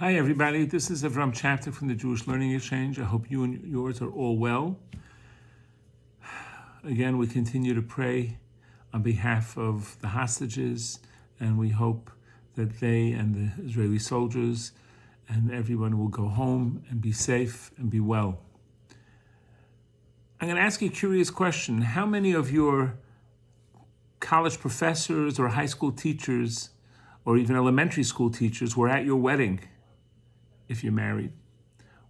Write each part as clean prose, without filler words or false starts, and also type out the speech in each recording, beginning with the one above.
Hi everybody, this is Avram Czapnik from the Jewish Learning Exchange. I hope you and yours are all well. Again, we continue to pray on behalf of the hostages, and we hope that they and the Israeli soldiers and everyone will go home and be safe and be well. I'm going to ask you a curious question. How many of your college professors or high school teachers or even elementary school teachers were at your wedding, if you're married,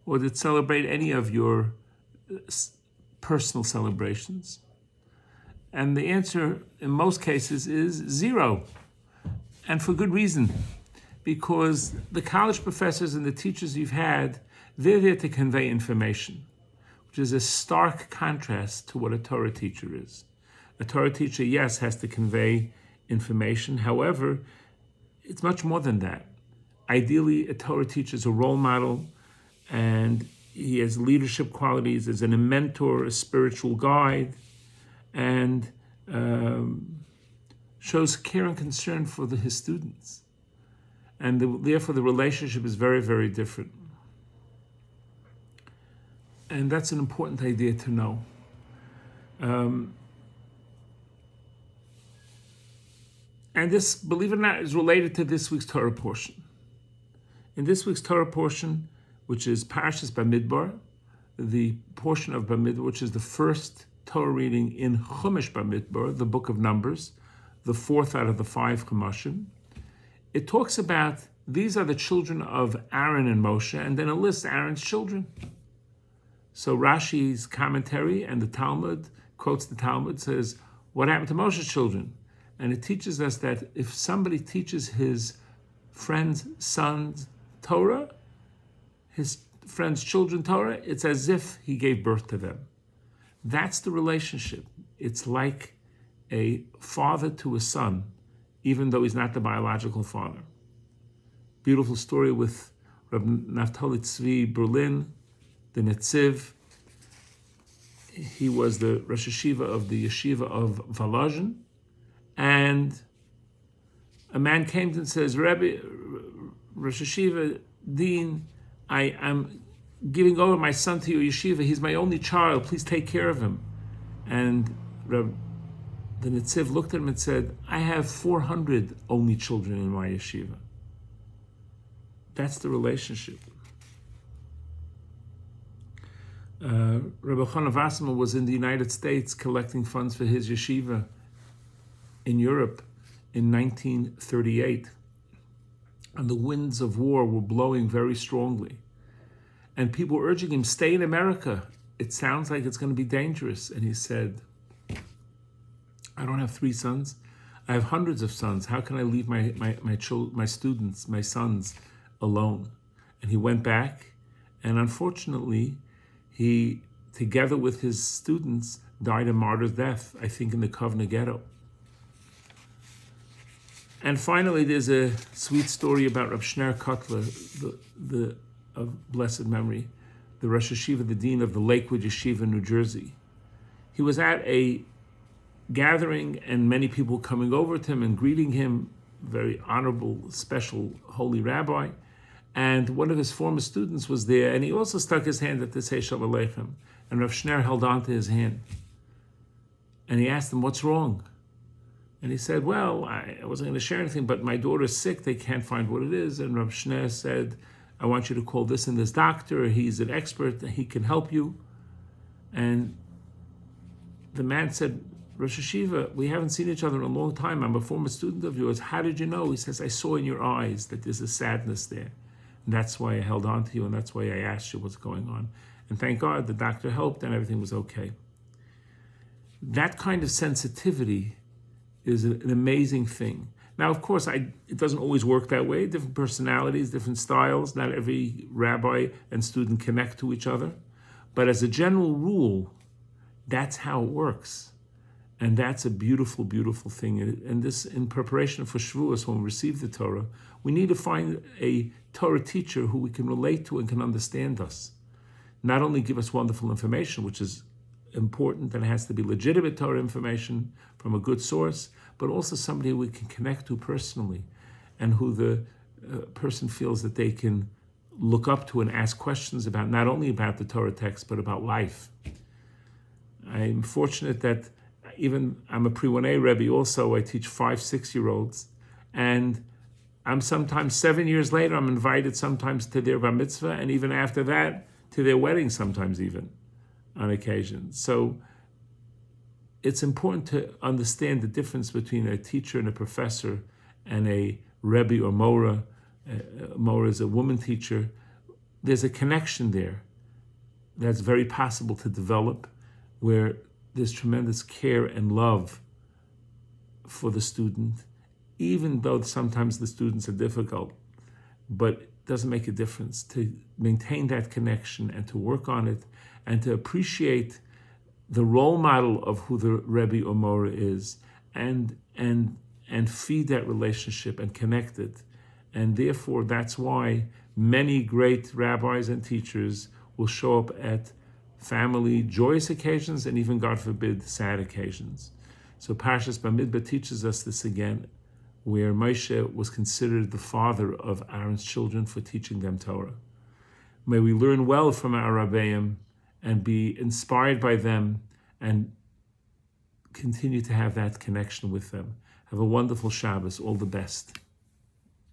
or did celebrate any of your personal celebrations? And the answer in most cases is zero, and for good reason, because the college professors and the teachers you've had, they're there to convey information, which is a stark contrast to what a Torah teacher is. A Torah teacher, yes, has to convey information. However, it's much more than that. Ideally, a Torah teacher is a role model, and he has leadership qualities as a mentor, a spiritual guide, and shows care and concern for his students. And therefore, the relationship is very, very different. And that's an important idea to know. And this, believe it or not, is related to this week's Torah portion. In this week's Torah portion, which is Parshat Bamidbar, the portion of Bamidbar, which is the first Torah reading in Chumash Bamidbar, the book of Numbers, the fourth out of the 5 Chumashim, it talks about these are the children of Aaron and Moshe, and then it lists Aaron's children. So Rashi's commentary and the Talmud quotes the Talmud, says, what happened to Moshe's children? And it teaches us that if somebody teaches his friend's sons Torah, his friend's children Torah, it's as if he gave birth to them. That's the relationship. It's like a father to a son, even though he's not the biological father. Beautiful story with Rabbi Naftali Tzvi Berlin, the Netziv. He was the Rosh Yeshiva of the Yeshiva of Volozhin, and a man came to him and says, Rabbi, Rosh Yeshiva Dean, I'm giving over my son to your yeshiva. He's my only child. Please take care of him. And the Netziv looked at him and said, I have 400 only children in my yeshiva. That's the relationship. Rabbi Chana Wasserman was in the United States collecting funds for his yeshiva in Europe in 1938. And the winds of war were blowing very strongly. And people were urging him, stay in America. It sounds like it's going to be dangerous. And he said, I don't have 3 sons. I have hundreds of sons. How can I leave my students, my sons, alone? And he went back, and unfortunately, he, together with his students, died a martyr's death, I think in the Kovna ghetto. And finally, there's a sweet story about Reb Shner Kotler, the of blessed memory, the Rosh Yeshiva, the Dean of the Lakewood Yeshiva, New Jersey. He was at a gathering, and many people coming over to him and greeting him, very honorable, special, holy rabbi. And one of his former students was there, and he also stuck his hand up to say Shalom Aleichem. And Reb Shner held on to his hand. And he asked him, what's wrong? And he said, well, I wasn't going to share anything, but my daughter's sick. They can't find what it is. And Rabbi Shner said, I want you to call this and this doctor. He's an expert. He can help you. And the man said, Rosh Yeshiva, we haven't seen each other in a long time. I'm a former student of yours. How did you know? He says, I saw in your eyes that there's a sadness there. And that's why I held on to you, and that's why I asked you what's going on. And thank God the doctor helped and everything was okay. That kind of sensitivity is an amazing thing. Now, of course, it doesn't always work that way. Different personalities, different styles. Not every rabbi and student connect to each other. But as a general rule, that's how it works. And that's a beautiful, beautiful thing. And this, in preparation for Shavuos, when we receive the Torah, we need to find a Torah teacher who we can relate to and can understand us. Not only give us wonderful information, which is important, and it has to be legitimate Torah information from a good source, but also somebody we can connect to personally, and who the person feels that they can look up to and ask questions about, not only about the Torah text, but about life. I'm fortunate that I'm a pre-1A Rebbe also. I teach 5-6-year-olds, and I'm sometimes 7 years later, I'm invited sometimes to their bar mitzvah, and even after that, to their wedding sometimes even, on occasion. So it's important to understand the difference between a teacher and a professor and a Rebbe or Mora. Mora is a woman teacher. There's a connection there that's very possible to develop, where there's tremendous care and love for the student, even though sometimes the students are difficult. But it doesn't make a difference to maintain that connection and to work on it and to appreciate the role model of who the Rebbe or Mora is, and feed that relationship and connect it. And therefore, that's why many great rabbis and teachers will show up at family joyous occasions and even, God forbid, sad occasions. So Parshat Bamidbar teaches us this again, where Moshe was considered the father of Aaron's children for teaching them Torah. May we learn well from our Rabbeim and be inspired by them and continue to have that connection with them. Have a wonderful Shabbos. All the best.